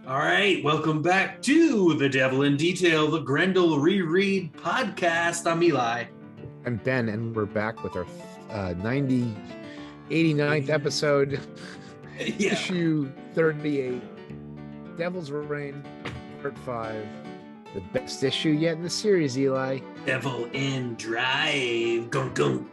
All right, welcome back to The Devil in Detail, the Grendel Reread podcast. I'm Eli. I'm Ben, and we're back with our 89th episode, issue 38, Devil's Reign, part 5, the best issue yet in the series, Eli. Devil in Drive. Gung, gung.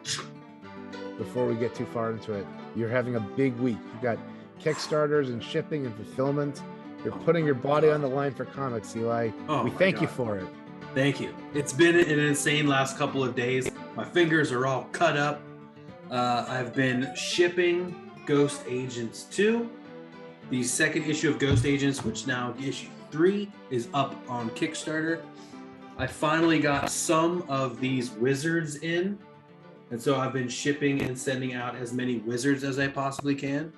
Before we get too far into it, you're having a big week. You've got Kickstarters and shipping and fulfillment. You're putting your body on the line for comics, Eli. We thank you for it. Thank you. It's been an insane last couple of days. My fingers are all cut up. I've been shipping Ghost Agents 2. The second issue of Ghost Agents, which now issue 3, is up on Kickstarter. I finally got some of these wizards in. And so I've been shipping and sending out as many wizards as I possibly can.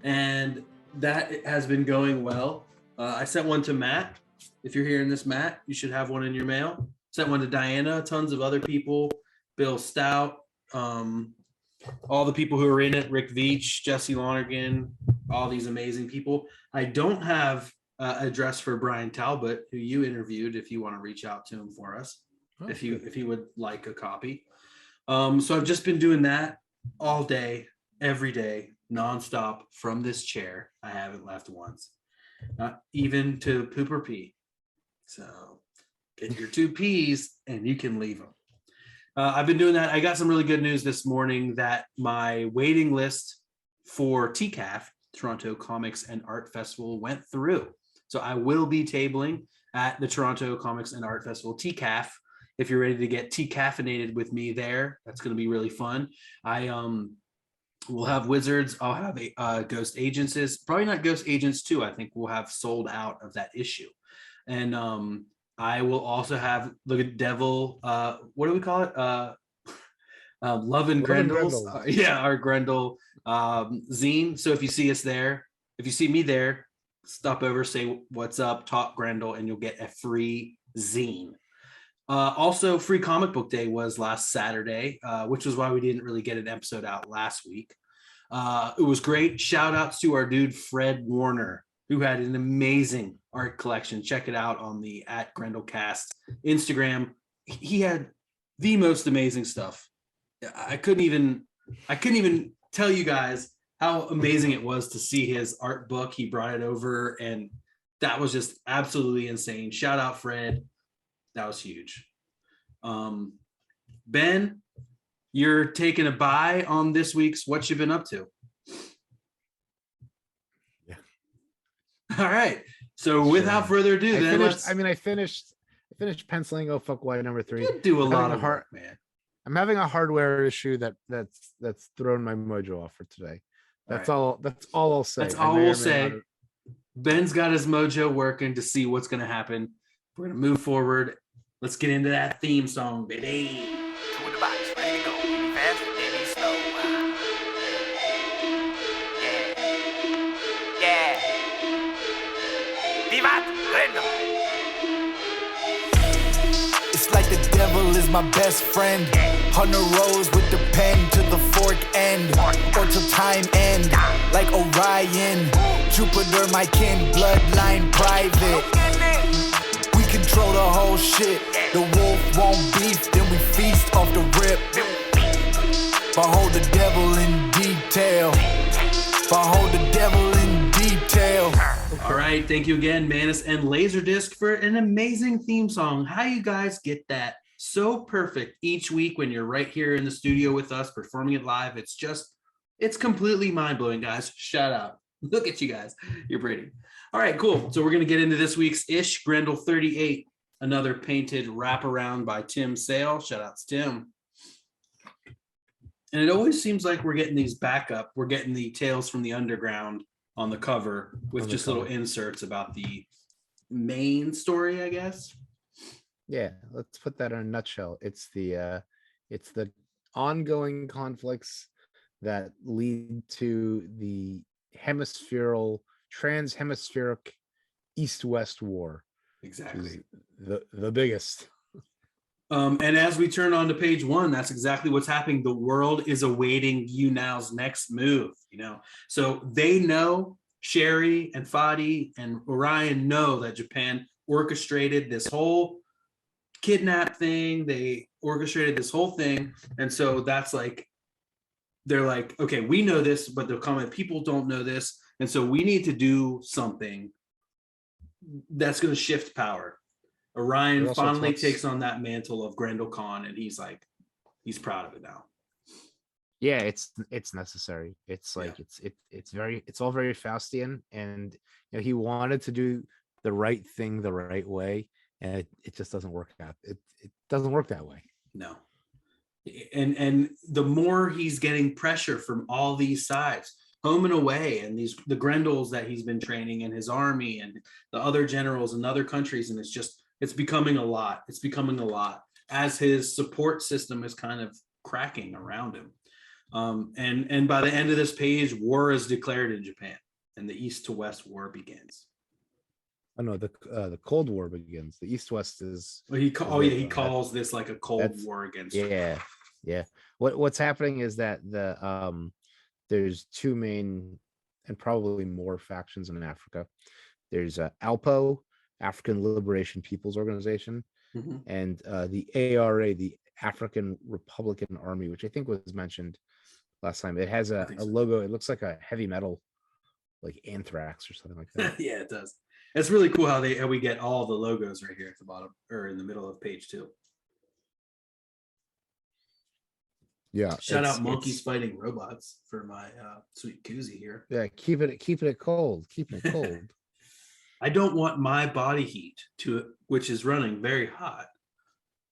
And that has been going well. I sent one to Matt. If you're hearing this, Matt, you should have one in your mail. Sent one to Diana, tons of other people, Bill Stout, all the people who are in it, Rick Veach, Jesse Lonergan, all these amazing people. I don't have an address for Brian Talbot, who you interviewed, if you want to reach out to him for us, if you would like a copy. So I've just been doing that all day, every day, nonstop from this chair. I haven't left once, not even to poop or pee. So get your 2 P's and you can leave them. I've been doing that. I got some really good news this morning that my waiting list for TCAF, Toronto Comics and Art Festival, went through. So I will be tabling at the Toronto Comics and Art Festival TCAF. If you're ready to get TCAFinated with me there, that's going to be really fun. We'll have Wizards. I'll have a Ghost Agents. Probably not Ghost Agents 2. I think we'll have sold out of that issue. And I will also have the Devil, what do we call it? Love and Grendels. Our Grendel zine. So if you see us there, if you see me there, stop over, say what's up, talk Grendel, and you'll get a free zine. Also, Free Comic Book Day was last Saturday, which was why we didn't really get an episode out last week. It was great. Shout outs to our dude, Fred Warner, who had an amazing art collection. Check it out on the @GrendelCast Instagram. He had the most amazing stuff. I couldn't even tell you guys how amazing it was to see his art book. He brought it over, and that was just absolutely insane. Shout out, Fred. That was huge. Ben, you're taking a bye on this week's What You Been Up To. Yeah. All right. So without further ado, I finished penciling Oh Fuck Why number 3. You do a lot of work, man. I'm having a hardware issue that's thrown my mojo off for today. That's all I'll say. That's all we'll say. Ben's got his mojo working to see what's going to happen. We're going to move forward. Let's get into that theme song, baby. Two in the box, ready to go. Any fast, any slow. Yeah. Vivat Grendel. It's like the devil is my best friend. 100 rows with the pen to the fork end, or till time end. Like Orion, Jupiter, my kin, bloodline private. Control the whole shit. The wolf won't beef, then we feast off the rip. Behold the devil in detail. Behold the devil in detail. All right, thank you again, Manus and Laserdisc, for an amazing theme song. How you guys get that so perfect each week when you're right here in the studio with us performing it live? It's completely mind-blowing, guys. Shout out. Look at you guys. You're pretty. All right, cool. So we're going to get into this week's Ish, Grendel 38, another painted wraparound by Tim Sale. Shout out to Tim. And it always seems like we're getting these backup. We're getting the Tales from the Underground on the cover with just little inserts about the main story, I guess. Yeah, let's put that in a nutshell. It's the ongoing conflicts that lead to the transhemispheric East-West War. Exactly. The biggest. And as we turn on to page 1, that's exactly what's happening. The world is awaiting UNOWs' next move, So they know Sherry and Fadi and Orion know that Japan orchestrated this whole kidnap thing. They orchestrated this whole thing. And so that's like, they're like, okay, we know this, but the common people don't know this. And so we need to do something that's going to shift power. Orion finally takes on that mantle of Grendel Khan, and he's like, he's proud of it now. Yeah, it's necessary. It's like it's all very Faustian, and he wanted to do the right thing the right way, and it just doesn't work out. It doesn't work that way. No. And the more he's getting pressure from all these sides, home and away, and the Grendels that he's been training in his army and the other generals in other countries, and it's becoming a lot. It's becoming a lot as his support system is kind of cracking around him. And by the end of this page, war is declared in Japan, and the East to West war begins. Oh no, the Cold War begins. The East West is. Well, he calls this like a Cold War against. Yeah, yeah. What's happening is that there's two main and probably more factions in Africa. There's ALPO, African Liberation People's Organization, and the ARA, the African Republican Army, which I think was mentioned last time. It has a logo. It looks like a heavy metal, like Anthrax or something like that. Yeah, it does. It's really cool how we get all the logos right here at the bottom or in the middle of page 2. Yeah. Shout out Monkeys Fighting Robots for my sweet koozie here. Yeah, keep it cold. Keep it cold. I don't want my body heat which is running very hot,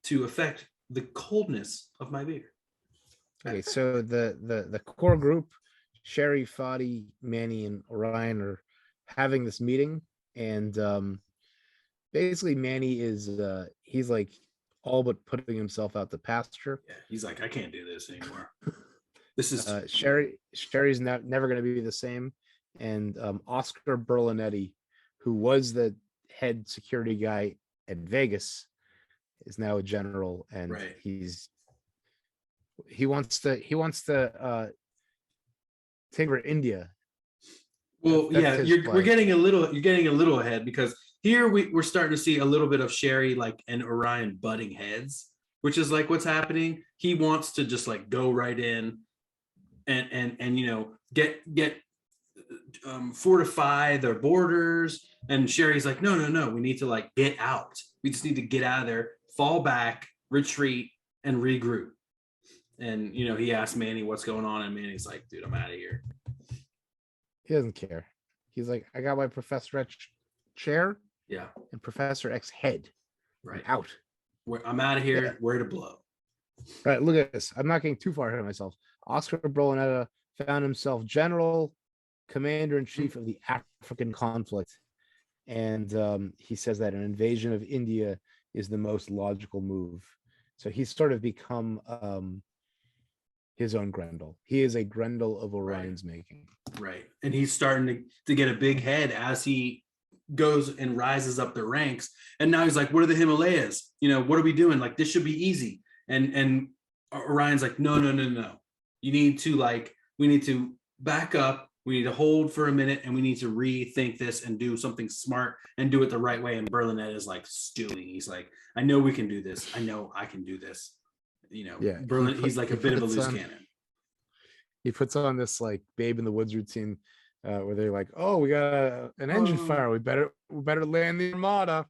to affect the coldness of my beer. Okay, so the core group, Sherry, Fadi, Manny, and Orion are having this meeting, and basically Manny is he's like all but putting himself out to pasture. Yeah, he's like, I can't do this anymore. This is Sherry's never going to be the same, and Oscar Berlinetti, who was the head security guy at Vegas, is now a general, and he wants to take over India. Well, we're getting a little ahead, because here we're starting to see a little bit of Sherry and Orion butting heads, which is like what's happening. He wants to just like go right in and get fortify their borders, and Sherry's like, no, we need to like get out. We just need to get out of there, fall back, retreat, and regroup. And he asked Manny what's going on, and Manny's like, dude, I'm out of here. He doesn't care. He's like, I got my Professor X chair, and Professor X head. Right, I'm out. I'm out of here. Yeah. Where to blow? Right, look at this. I'm not getting too far ahead of myself. Oscar Berlinetta found himself general, commander-in-chief of the African conflict, and he says that an invasion of India is the most logical move. So he's sort of become his own Grendel. He is a Grendel of Orion's making. Right. And he's starting to get a big head as he goes and rises up the ranks. And now he's like, what are the Himalayas? What are we doing? Like, this should be easy. And Orion's like, no. You need to we need to back up. We need to hold for a minute, and we need to rethink this and do something smart and do it the right way. And Berlinet is like stewing. He's like, I know we can do this. I know I can do this. Berlin, he's like a bit of a loose cannon. He puts on this like Babe in the Woods routine where they're like, oh, we got an engine fire. We better land the Armada.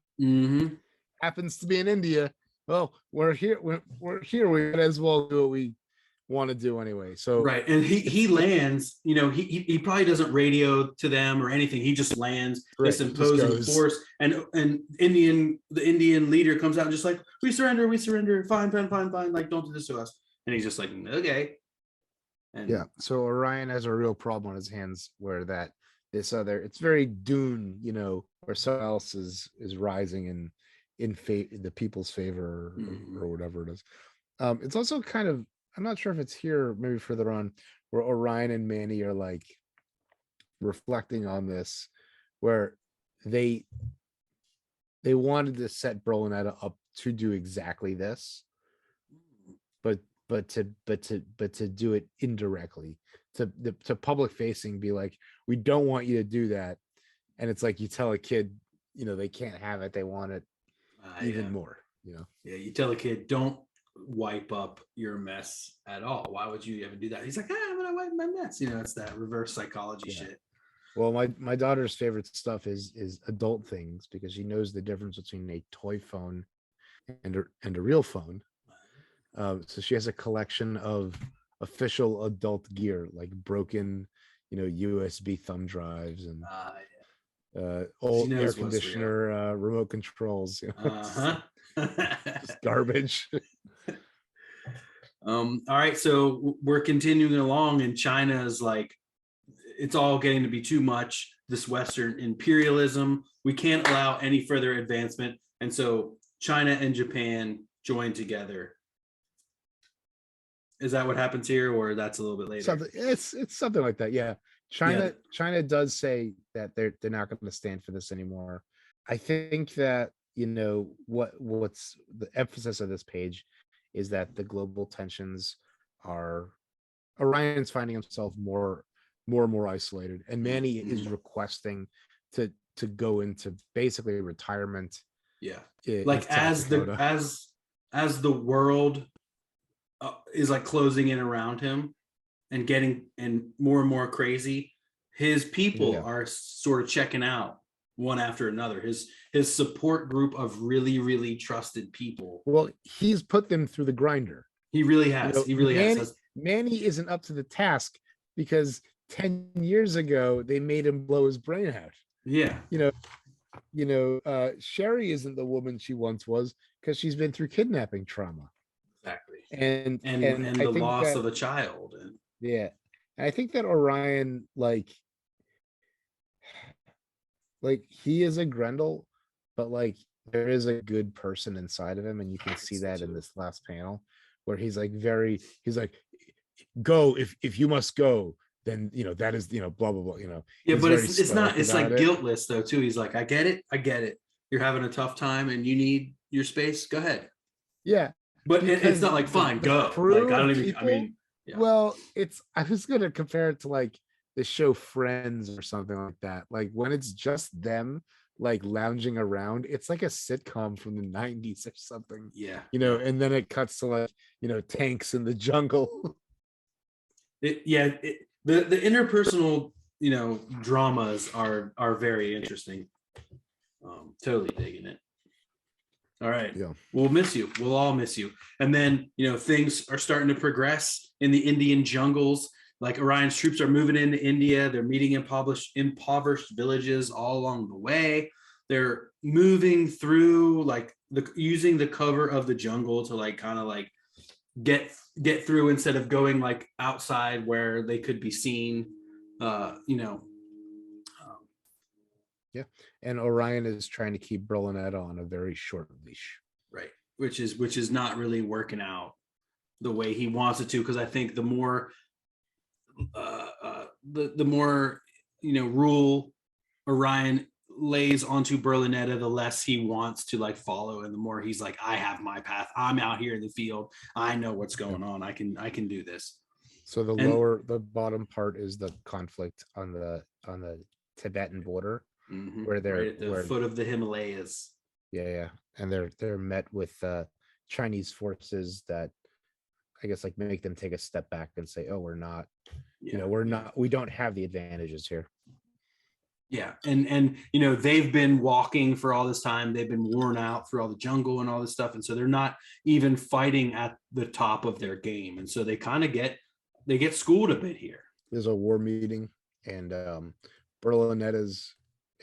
Happens to be in India. Well, we're here. We're here. We might as well do what we want to do anyway. So right, and he lands. He probably doesn't radio to them or anything. He just lands, this imposing force, and the Indian leader comes out and just like, we surrender. Fine. Like, don't do this to us. And he's just like, okay. And so Orion has a real problem on his hands where it's very Dune, where someone else is rising in the people's favor or whatever it is. It's also kind of, I'm not sure if it's here, maybe further on, where Orion and Manny are like reflecting on this, where they wanted to set Berlinetta up to do exactly this, but to do it indirectly, to public facing be like, we don't want you to do that, and it's like you tell a kid, they can't have it, they want it even more. Yeah, you tell a kid, don't wipe up your mess at all. Why would you ever do that? He's like, I'm gonna wipe my mess. It's that reverse psychology shit. Well, my daughter's favorite stuff is adult things, because she knows the difference between a toy phone and a real phone. So she has a collection of official adult gear, like broken, USB thumb drives and old air conditioner remote controls. Just garbage. All right, so we're continuing along, and China is like, it's all getting to be too much. This Western imperialism, we can't allow any further advancement, and so China and Japan join together. Is that what happens here, or that's a little bit later? It's something like that. Yeah. China does say that they're not going to stand for this anymore. I think that what's the emphasis of this page is that the global tensions are, Orion's finding himself more and more isolated, and Manny is requesting to go into basically retirement. Yeah, like as the world is like closing in around him and getting more crazy, his people are sort of checking out one after another. His support group of really, really trusted people. Well, he's put them through the grinder. He really has. He really has. Manny isn't up to the task, because 10 years ago they made him blow his brain out. Yeah. Sherry isn't the woman she once was, because she's been through kidnapping trauma. Exactly. And the loss of a child. And I think that Orion, like he is a Grendel, but like there is a good person inside of him, and you can see that in this last panel, where he's like, go, if you must go, then that is blah blah blah. Yeah, but it's not. It's like guiltless though too. He's like, I get it. You're having a tough time and you need your space. Go ahead. Yeah, but it's not like, fine, go. Like, I don't even. People, I mean, yeah. Well, I was gonna compare it to like the show Friends or something like that. Like when it's just them like lounging around, it's like a sitcom from the 90s or something. Yeah. And then it cuts to like, tanks in the jungle. The interpersonal, dramas are very interesting. Totally digging it. All right. Yeah. We'll miss you. We'll all miss you. And then, things are starting to progress in the Indian jungles. Like Orion's troops are moving into India. They're meeting impoverished villages all along the way. They're moving through like using the cover of the jungle to like kind of like get through, instead of going like outside where they could be seen. Yeah, and Orion is trying to keep Berlinetta on a very short leash. Right, which is not really working out the way he wants it to, because I think the more the more rule Orion lays onto Berlinetta, the less he wants to like follow, and the more he's like, I have my path. I'm out here in the field. I know what's going on. I can do this. So the bottom part is the conflict on the Tibetan border, where they're right at the foot of the Himalayas. Yeah, and they're met with Chinese forces that I guess like make them take a step back and say, oh, we don't have the advantages here. Yeah, and they've been walking for all this time. They've been worn out through all the jungle and all this stuff, and so they're not even fighting at the top of their game, and so they kind of get schooled a bit here. There's a war meeting, and Berlinetta's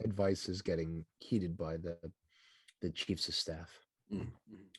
advice is getting heeded by the chiefs of staff.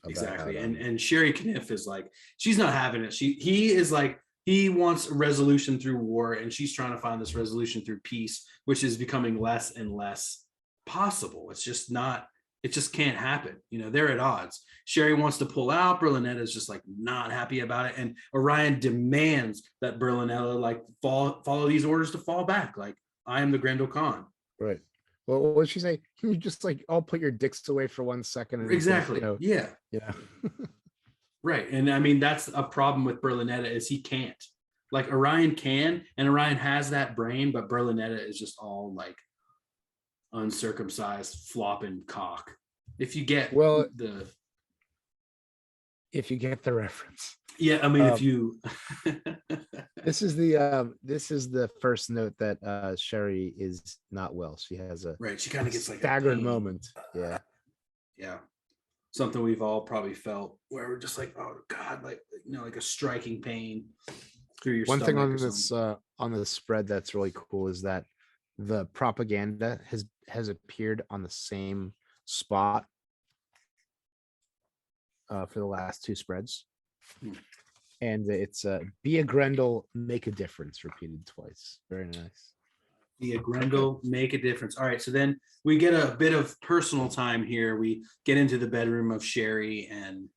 Exactly, and Sherry Kniff is like, she's not having it. He is like, he wants a resolution through war, and she's trying to find this resolution through peace, which is becoming less and less possible. It's just not. It just can't happen. They're at odds. Sherry wants to pull out. Berlinetta is just like not happy about it, and Orion demands that Berlinetta like follow these orders to fall back. Like, I am the Grendel Khan. Right. Well, what did she say? Can you just like all put your dicks away for 1 second? And exactly. Yeah. Yeah. Right. And I mean, that's a problem with Berlinetta, is he can't. Like Orion can, and Orion has that brain, but Berlinetta is just all like uncircumcised flopping cock. If you get the reference. Yeah, I mean, if you this is the first note that Sherry is not well. She has a right. She kind of gets like staggered a moment. Yeah. Yeah. Something we've all probably felt where we're just like, oh God, like, you know, like a striking pain through your One thing stomach on this spread that's really cool is that the propaganda has appeared on the same spot for the last two spreads. And it's be a Grendel, make a difference, repeated twice. Very nice. Be a Grendel, make a difference. All right, so then we get a bit of personal time here. We get into the bedroom of Sherry and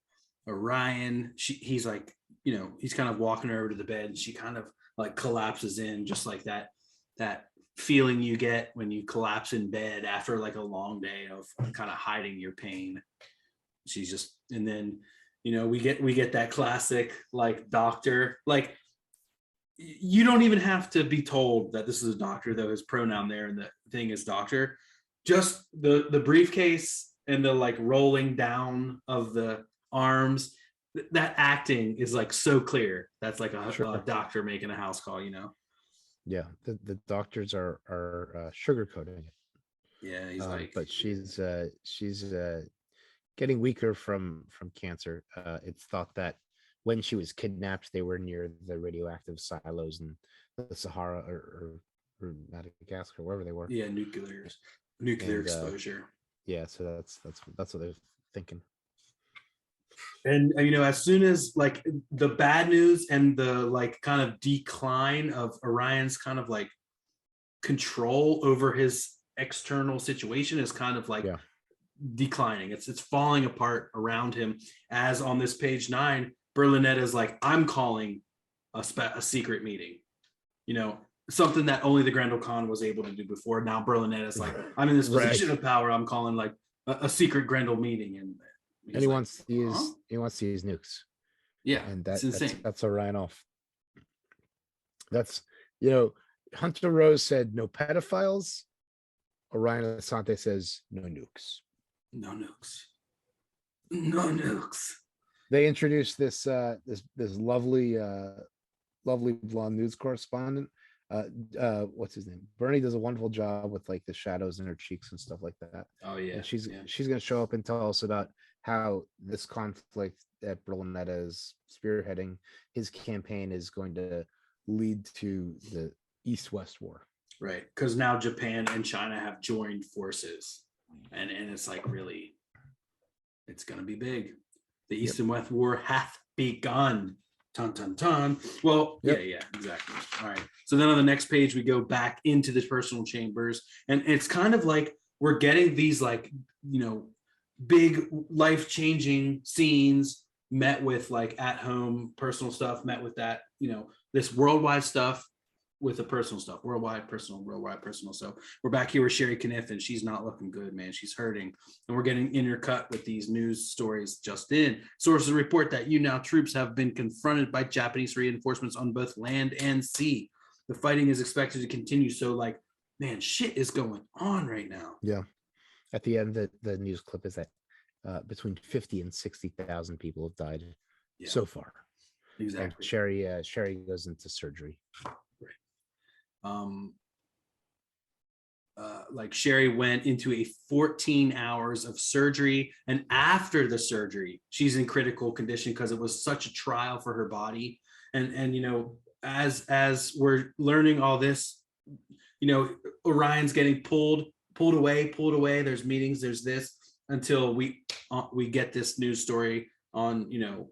Orion. He's like, you know, he's kind of walking her over to the bed, and she kind of like collapses in, just like that feeling you get when you collapse in bed after like a long day of kind of hiding your pain. She's just, and then, you know, we get that classic like doctor, like you don't even have to be told that this is a doctor, though his pronoun there and the thing is doctor. Just the briefcase and the like rolling down of the arms, that acting is like so clear. That's like a doctor making a house call, you know? Yeah, the doctors are sugarcoating it. Yeah, he's like, but she's getting weaker from cancer. It's thought that when she was kidnapped, they were near the radioactive silos in the Sahara or Madagascar, wherever they were. Yeah, nuclear exposure. Yeah, so that's what they're thinking. And you know, as soon as like the bad news and the like kind of decline of Orion's kind of like control over his external situation is kind of like declining. It's falling apart around him. As on this page 9, Berlinetta is like, I'm calling a secret meeting. You know, something that only the Grendel Khan was able to do before. Now Berlinetta is like, I'm in this position of power. I'm calling like a secret Grendel meeting, and he wants to use nukes. Yeah, and that's insane. That's Orion off. That's, you know, Hunter Rose said no pedophiles. Orion Asante says no nukes. No nukes. No nukes. They introduced this lovely blonde news correspondent. What's his name? Bernie does a wonderful job with like the shadows in her cheeks and stuff like that. Oh yeah. And she's gonna show up and tell us about how this conflict that Berlinetta is spearheading, his campaign, is going to lead to the East-West war. Right, because now Japan and China have joined forces, and it's like really, it's gonna be big. The East and West war hath begun. Ton ton ton. Well, yeah, exactly. All right. So then on the next page, we go back into the personal chambers, and it's kind of like we're getting these like, you know, big life-changing scenes met with like at home personal stuff, met with that, you know, this worldwide stuff with the personal stuff, worldwide personal. So we're back here with Sherry Kniff, and she's not looking good, man. She's hurting, and we're getting intercut with these news stories just in. Sources report that UNOW troops have been confronted by Japanese reinforcements on both land and sea. The fighting is expected to continue. So like, man, shit is going on right now. Yeah. At the end, the news clip is that between 50 and 60,000 people have died so far. Exactly. And Sherry goes into surgery. Like Sherry went into a 14 hours of surgery, and after the surgery she's in critical condition because it was such a trial for her body. And you know, as we're learning all this, you know, Orion's getting pulled away. There's meetings, there's this, until we get this news story on, you know,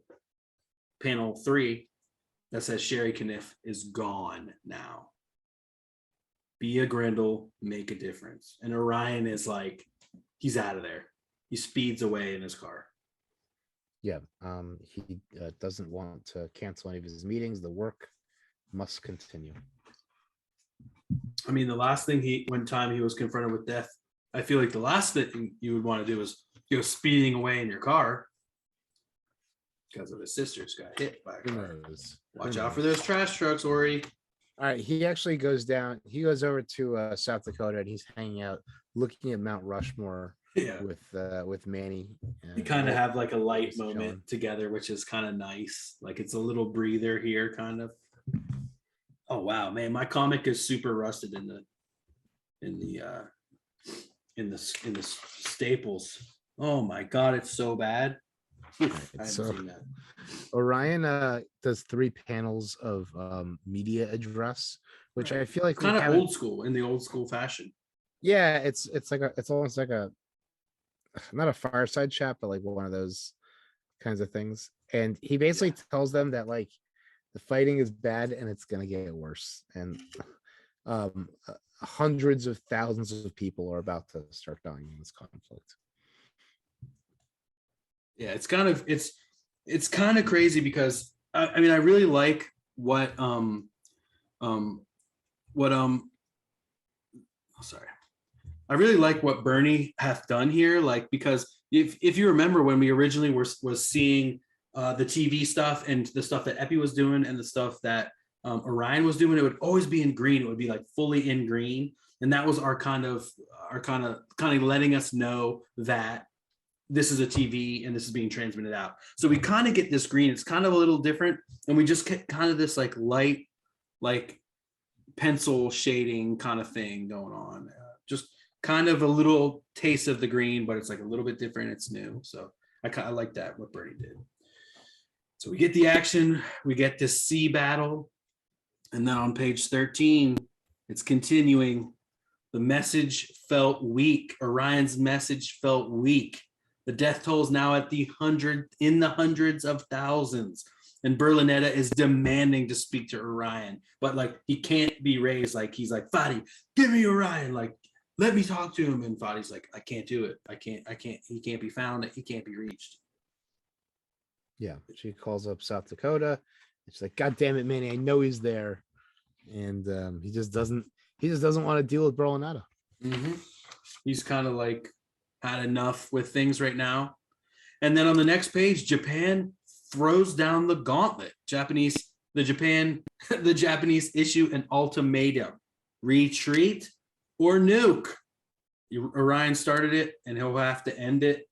panel 3 that says Sherry Kniff is gone now. Be a Grendel, make a difference. And Orion is like, he's out of there. He speeds away in his car. Yeah, he doesn't want to cancel any of his meetings. The work must continue. I mean, the last thing one time he was confronted with death, I feel like the last thing you would want to do is go speeding away in your car. because of his sisters got hit by a Who car. knows? Watch Who out for knows? those trash trucks, Ori. All right, he actually goes down. He goes over to South Dakota, and he's hanging out, looking at Mount Rushmore Yeah. with Manny. You kind of Walt- have like a light Walt's moment chilling. together, which is kind of nice. Like it's a little breather here, kind of. Oh wow, man, my comic is super rusted in the staples. Oh my god, it's so bad. Oof, I haven't so- seen that. Orion does 3 panels of media address, which Right. I feel like we Kind of haven't- old school in the old school fashion. Yeah, it's almost like a not a fireside chat, but like one of those kinds of things. And he basically tells them that like the fighting is bad and it's gonna get worse. And hundreds of thousands of people are about to start dying in this conflict. Yeah, it's kind of crazy because I mean I really like what sorry. I really like what Bernie hath done here, like because if you remember when we originally was seeing the TV stuff and the stuff that Epi was doing and the stuff that Orion was doing, it would always be in green. It would be like fully in green, and that was our kind of letting us know that this is a TV and this is being transmitted out. So we kind of get this green. It's kind of a little different, and we just get kind of this like light, like pencil shading kind of thing going on. Just kind of a little taste of the green, but it's like a little bit different. It's new. So I like that, what Bernie did. So we get the action, we get this sea battle. And then on page 13, it's continuing. The message felt weak. Orion's message felt weak. The death toll is now at the hundreds of thousands. And Berlinetta is demanding to speak to Orion, but like he can't be raised. Like he's like, Fadi, give me Orion. Like, let me talk to him. And Fadi's like, I can't do it. I can't. He can't be found. He can't be reached. Yeah, she calls up South Dakota. She's like, God damn it, Manny, I know he's there. And he just doesn't want to deal with Berlinetta. Mm-hmm. He's kind of like had enough with things right now. And then on the next page, Japan throws down the gauntlet. The Japanese issue an ultimatum: retreat or nuke. Orion started it, and he'll have to end it.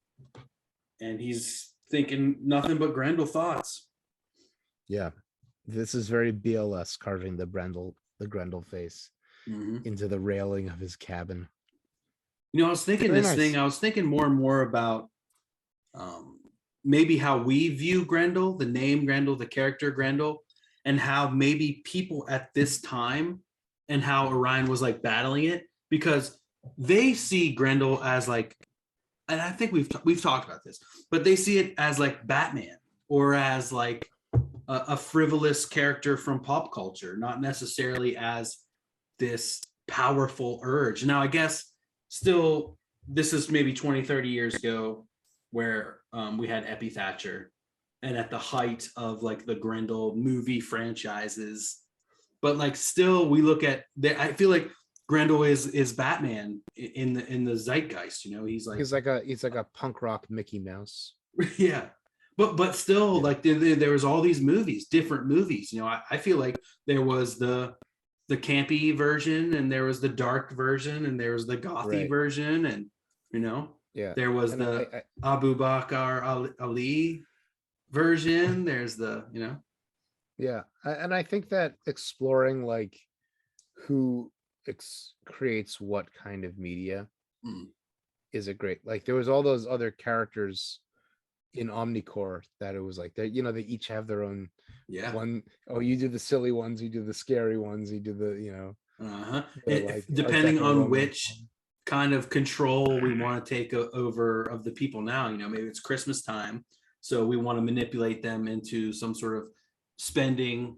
And he's thinking nothing but Grendel thoughts. Yeah, this is very BLS, carving the Grendel face into the railing of his cabin. You know, I was thinking I was thinking more and more about maybe how we view Grendel, the name Grendel, the character Grendel, and how maybe people at this time and how Orion was like battling it, because they see Grendel as like, and I think we've talked about this, but they see it as like Batman or as like a frivolous character from pop culture, not necessarily as this powerful urge. Now, I guess still, this is maybe 20, 30 years ago where we had Epi Thatcher and at the height of like the Grendel movie franchises. But like still we look at I feel like Grendel is Batman in the zeitgeist, you know. He's like a punk rock Mickey Mouse. Yeah. But still, like there was all these movies, different movies. You know, I feel like there was the campy version, and there was the dark version, and there was the gothy version, and you know, there was the Abu Bakr Ali version. There's the, you know. Yeah, and I think that exploring like who creates what kind of media is a great, like there was all those other characters in Omnicore that it was like that, you know, they each have their own one. Oh, you do the silly ones, you do the scary ones, you do the, you know, like, depending on which kind of control we want to take over of the people now. You know, maybe it's Christmas time, so we want to manipulate them into some sort of spending,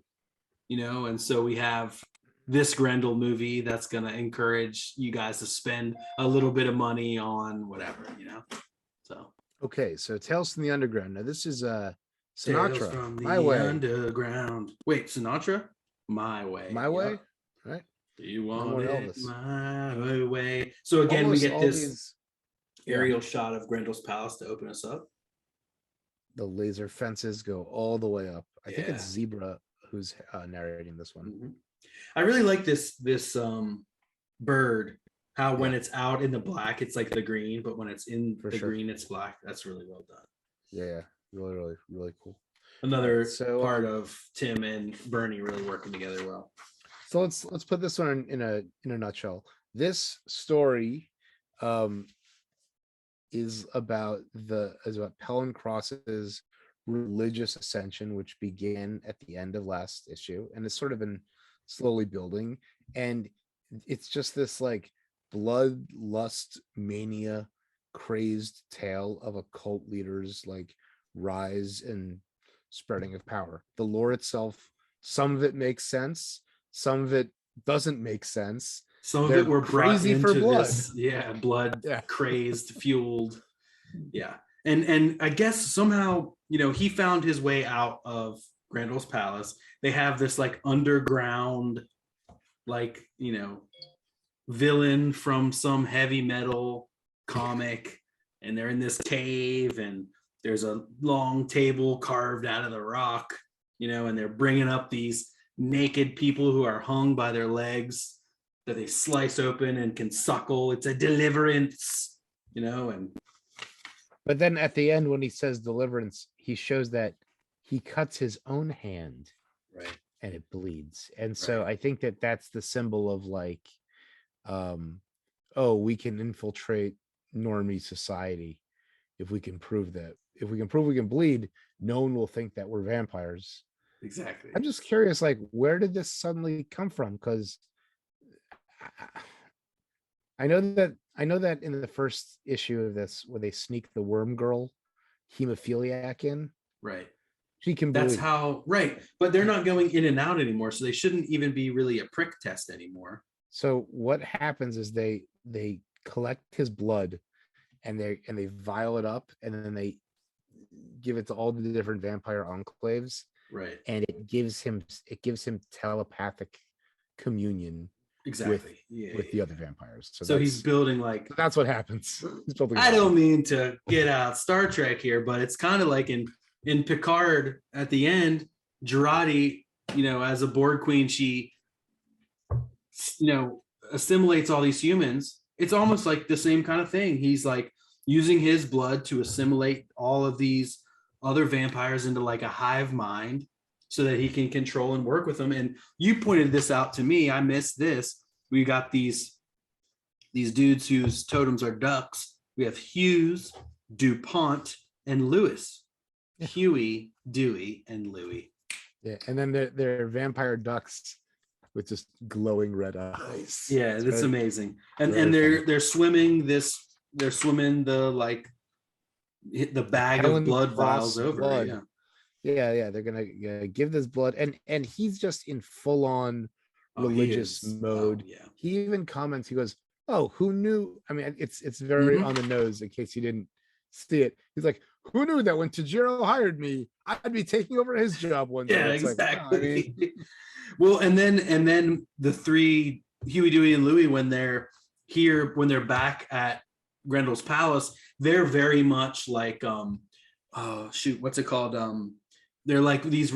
you know, and so we have this Grendel movie that's going to encourage you guys to spend a little bit of money on whatever, you know. So okay, so Tales from the Underground. Now this is Sinatra. Tales from My the Way. Underground. Wait, Sinatra? My Way. My Way? Right. You want more it Elvis. my way. So again, Almost we get this these, aerial shot of Grendel's palace to open us up. laser fences go all the way up. I think Yeah. it's Zebra who's narrating this one. Mhm. I really like this bird. How when Yeah. it's out in the black, it's like the green, but when it's in For the sure. green, it's black. That's really well done. Yeah, really, really, really cool. Another So, part of Tim and Bernie really working together well. So let's put this one in a nutshell. This story is about Pelham Cross's religious ascension, which began at the end of last issue, and it's sort of been slowly building. And it's just this like bloodlust mania crazed tale of a cult leader's like rise and spreading of power. The lore itself, some of it makes sense, some of it doesn't make sense. Some of They're it were brought crazy for into blood. this, blood Yeah. crazed, fueled, and I guess somehow he found his way out of Grendel's palace. They have this like underground, like villain from some heavy metal comic, and they're in this cave, and there's a long table carved out of the rock, and they're bringing up these naked people who are hung by their legs that they slice open and can suckle. It's a deliverance, and But then at the end, when he says deliverance, he shows that he cuts his own hand, right, and it bleeds. And so right. I think that that's the symbol of like, oh, we can infiltrate normie society if we can prove that. If we can prove we can bleed, no one will think that we're vampires. Exactly. I'm just curious, like, where did this suddenly come from? Because I know that in the first issue of this, where they sneak the worm girl hemophiliac in, Right. she can bleed. That's how, right. But they're not going in and out anymore, so they shouldn't even be really a prick test anymore. So what happens is they collect his blood and they vial it up, and then they give it to all the different vampire enclaves. Right. And it gives him telepathic communion exactly with the other vampires. So he's building like, that's what happens. He's building I don't mean to get out Star Trek here, but it's kind of like in Picard at the end, Girardi, as a Borg queen, she assimilates all these humans. It's almost like the same kind of thing. He's like using his blood to assimilate all of these other vampires into like a hive mind so that he can control and work with them. And you pointed this out to me. I missed this. We got these dudes whose totems are ducks. We have Hughes, DuPont, and Lewis. Yeah. Huey, Dewey, and Louie. Yeah, and then they're vampire ducks with just glowing red eyes. Yeah, that's amazing. And they're swimming the like the bag Helen of blood vials over. Blood. Yeah. They're gonna give this blood, and he's just in full on religious mode. He even comments. He goes, "Oh, who knew?" I mean, it's very on the nose. In case you didn't see it, he's like, "Who knew that when Tajiro hired me, I'd be taking over his job one day?" Yeah, exactly. Like, well, and then the three, Huey, Dewey, and Louie, when they're back at Grendel's palace, they're very much like what's it called? They're like these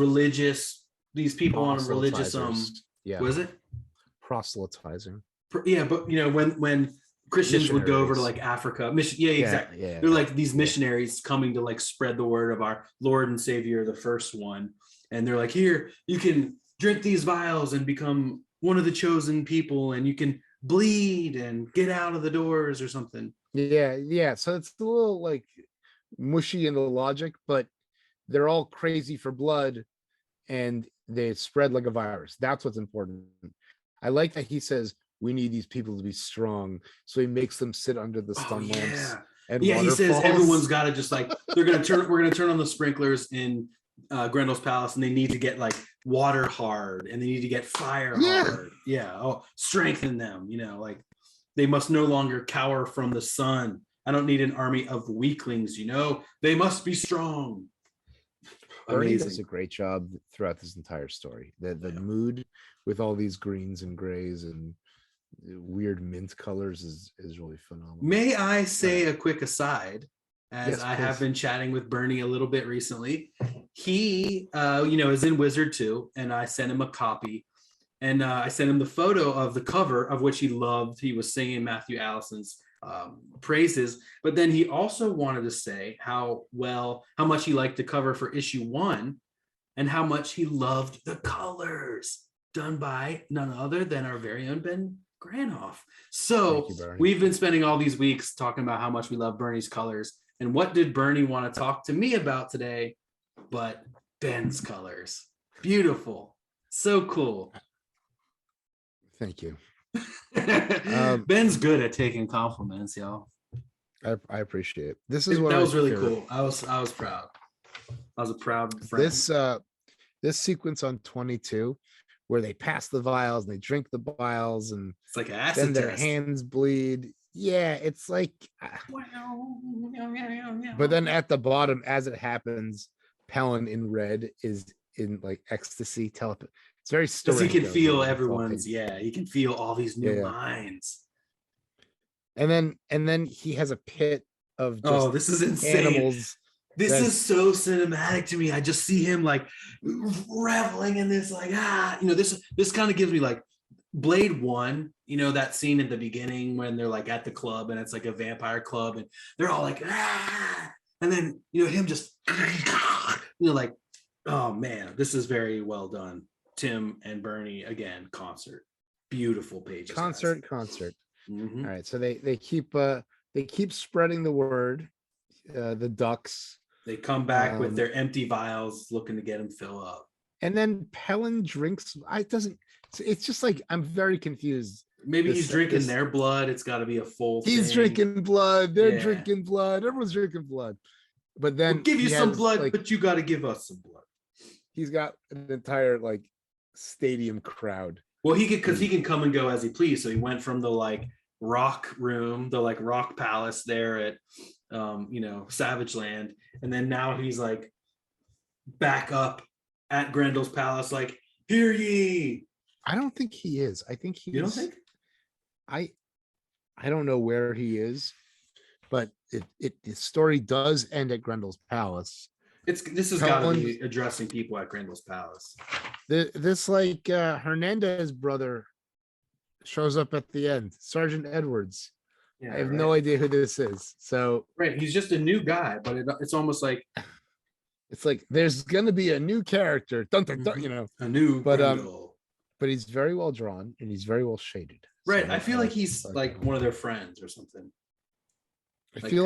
people on a religious was it? Proselytizing. Yeah, but when Christians would go over to like Africa, exactly. Yeah. They're like these missionaries coming to like spread the word of our Lord and Savior, the first one. And they're like, here, you can drink these vials and become one of the chosen people, and you can bleed and get out of the doors or something. Yeah. So it's a little like mushy in the logic, but they're all crazy for blood and they spread like a virus. That's what's important. I like that he says, we need these people to be strong. So he makes them sit under the stun lamps. And he says everyone's got to just like, we're going to turn on the sprinklers in Grendel's palace, and they need to get like water hard, and they need to get fire hard. Strengthen them, like they must no longer cower from the sun. I don't need an army of weaklings, they must be strong. Bernie does a great job throughout this entire story. The mood with all these greens and grays and weird mint colors is really phenomenal. May I say a quick aside? as Yes, I have please. been chatting with Bernie a little bit recently. He, is in Wizard 2, and I sent him a copy. And I sent him the photo of the cover, of which he loved. He was singing Matthew Allison's praises, but then he also wanted to say how much he liked the cover for issue 1, and how much he loved the colors done by none other than our very own Ben Granoff. So Thank you, Bernie. we've been spending all these weeks talking about how much we love Bernie's colors. And what did Bernie want to talk to me about today? But Ben's colors. Beautiful. So cool. Thank you. Ben's good at taking compliments, y'all. I appreciate it. This is what that was really cool. I was proud. I was a proud friend. This sequence on 22, where they pass the vials and they drink the vials, and it's like an acid then their test. hands bleed. Yeah, it's like. But then at the bottom, as it happens, Pelin in red is in like ecstasy. It's very because he can Storento, feel like, everyone's. Yeah, he can feel all these new minds. And then he has a pit of just this is insane. Animals. This is so cinematic to me. I just see him like reveling in this, like this kind of gives me like Blade 1, that scene at the beginning when they're like at the club and it's like a vampire club and they're all like and then him just like, oh man, this is very well done. Tim and Bernie again, concert, beautiful pages. Concert. Mm-hmm. All right, so they keep spreading the word. The ducks. They come back with their empty vials, looking to get them fill up. And then Pelin drinks. It's just like I'm very confused. Maybe he's drinking their blood. It's got to be a full. He's drinking blood. They're drinking blood. Everyone's drinking blood. But then we'll give you some blood, but you got to give us some blood. He's got an entire like stadium crowd. Well, he can come and go as he please. So he went from the like rock room, the like rock palace there at Savage Land, and then now he's like back up at Grendel's palace, like, hear ye. I don't think he is. I think he's. You don't think? I don't know where he is, but the story does end at Grendel's palace. This has got to be addressing people at Grendel's palace. This like Hernandez brother shows up at the end, Sergeant Edwards. Yeah, I have no idea who this is. So he's just a new guy, but it's almost like it's like there's gonna be a new character, a new Grendel. But he's very well drawn and he's very well shaded. Right, so I feel like he's like one of their friends or something. I feel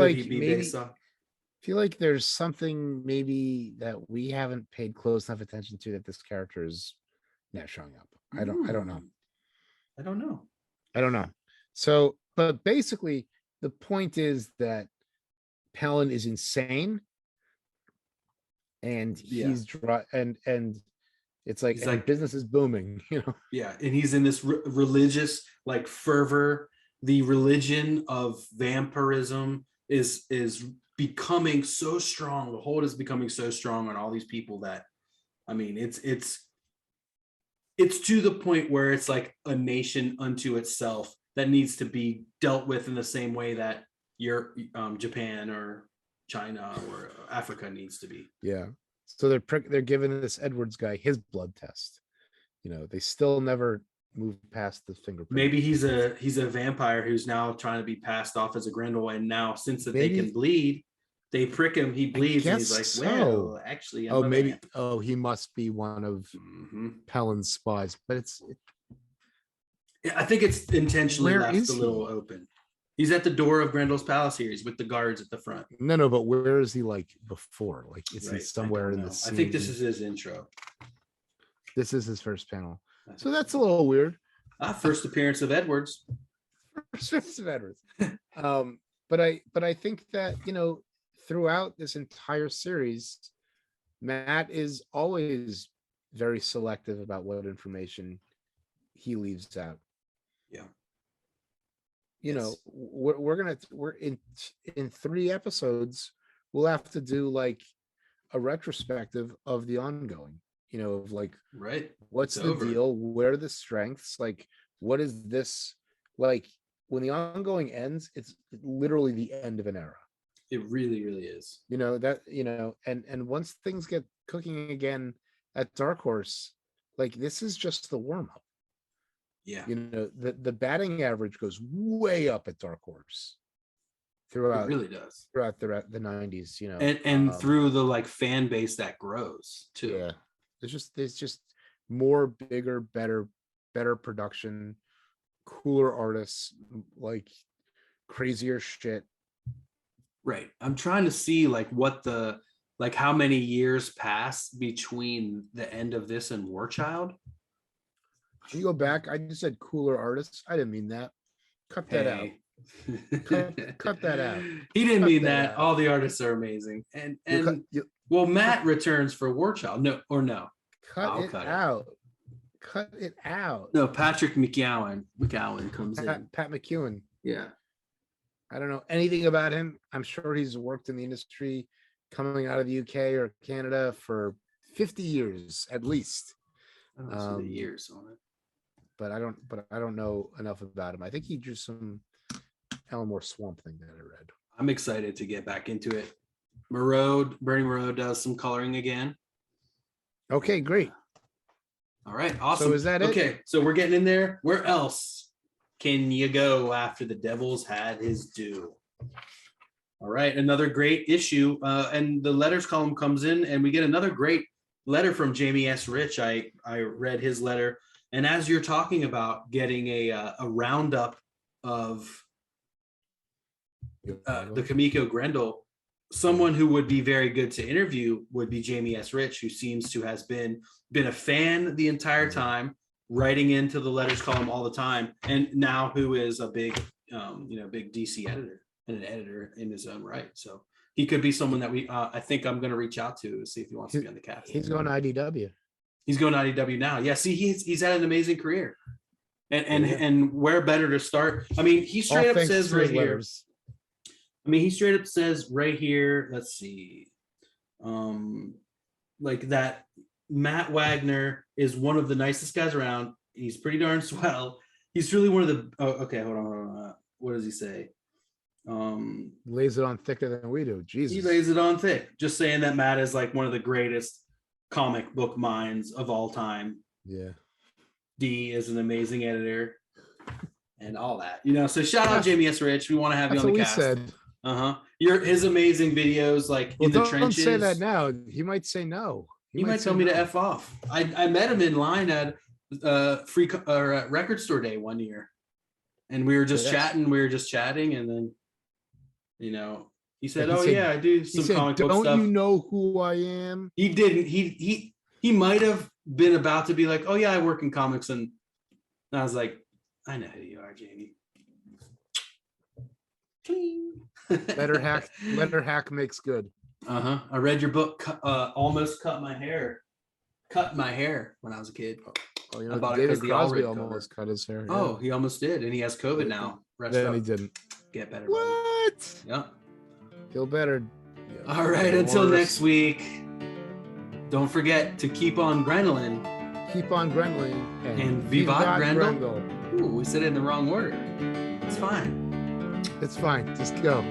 like there's something maybe that we haven't paid close enough attention to that this character is now showing up. I don't know. So, but basically the point is that Pelin is insane and he's dry and it's like business is booming, Yeah, and he's in this religious like fervor. The religion of vampirism is becoming so strong. The hold is becoming so strong on all these people that, I mean, it's to the point where it's like a nation unto itself that needs to be dealt with in the same way that Japan or China or Africa needs to be. Yeah. So they're giving this Edwards guy his blood test. They still never move past the fingerprint. Maybe he's a vampire who's now trying to be passed off as a Grendel, and now since they can bleed, they prick him, he bleeds, and he's like, well, actually, he must be one of Pelin's spies. But I think it's intentionally left a little open. He's at the door of Grendel's palace here. He's with the guards at the front. No, but where is he like before? Like, is he somewhere in the scene? I think this is his intro. This is his first panel. So that's a little weird. First appearance of Edwards. First of Edwards. But I think that, throughout this entire series, Matt is always very selective about what information he leaves out. Yeah. We're in 3 episodes, we'll have to do like a retrospective of the ongoing, of like, what's the deal? Where are the strengths? Like, what is this? Like, when the ongoing ends, it's literally the end of an era. It really, really is. And once things get cooking again at Dark Horse, like this is just the warm up. Yeah. The batting average goes way up at Dark Horse throughout. It really does. Throughout the 90s, And through the like fan base that grows too. Yeah. There's just more, bigger, better production, cooler artists, like crazier shit. Right. I'm trying to see like how many years pass between the end of this and War Child. Can you go back? I just said cooler artists. I didn't mean that. Cut that out. Cut that out. He didn't mean that. All the artists are amazing. And well, Matt returns for War Child. No. Cut it out. Cut it out. No, Patrick McGowan comes in. Pat McEwen. Yeah. I don't know anything about him. I'm sure he's worked in the industry coming out of the UK or Canada for 50 years at least. I don't see the years on it. But I don't know enough about him. I think he drew some Elmore Swamp thing that I read. I'm excited to get back into it. Bernie Marode does some coloring again. Okay, great. All right, awesome. So is that it? Okay, so we're getting in there. Where else can you go after the Devil's had his due? All right, another great issue. And the letters column comes in, and we get another great letter from Jamie S. Rich. I read his letter. And as you're talking about getting a roundup of the Kamiko Grendel, someone who would be very good to interview would be Jamie S. Rich, who seems to has been a fan the entire time, writing into the letters column all the time, and now who is a big DC editor and an editor in his own right. So he could be someone that I think I'm going to reach out to see if he wants to be on the cast. He's going to IDW. He's going to IDW now. Yeah, see, he's had an amazing career, and where better to start? I mean, he straight up says right here. He straight up says right here. Let's see, like that. Matt Wagner is one of the nicest guys around. He's pretty darn swell. He's really one of the. Oh, okay, hold on. What does he say? Lays it on thicker than we do. Jesus, he lays it on thick. Just saying that Matt is like one of the greatest comic book minds of all time. Yeah. D is an amazing editor and all that. So shout out Jamie S. Rich. We want to have you on the cast. Said. His amazing videos, like in the trenches. Don't say that now. He might say no. He might tell me to F off. I met him in line at at record store day one year. And we were just chatting. And then, he said, I do some comic book stuff. Don't you know who I am? He didn't. He might have been about to be like, oh yeah, I work in comics. And I was like, I know who you are, Jamie. Letter hack makes good. I read your book, almost cut my hair when I was a kid. David Crosby almost cut his hair. Yeah. Oh, he almost did. And he has COVID now. Then he didn't. Get better. What? Yeah. Feel better. Yeah. All right. Until next week. Don't forget to keep on Grendelin. Keep on Grendelin. And Vivat Grendel. Ooh, we said it in the wrong order. It's fine. It's fine. Just go.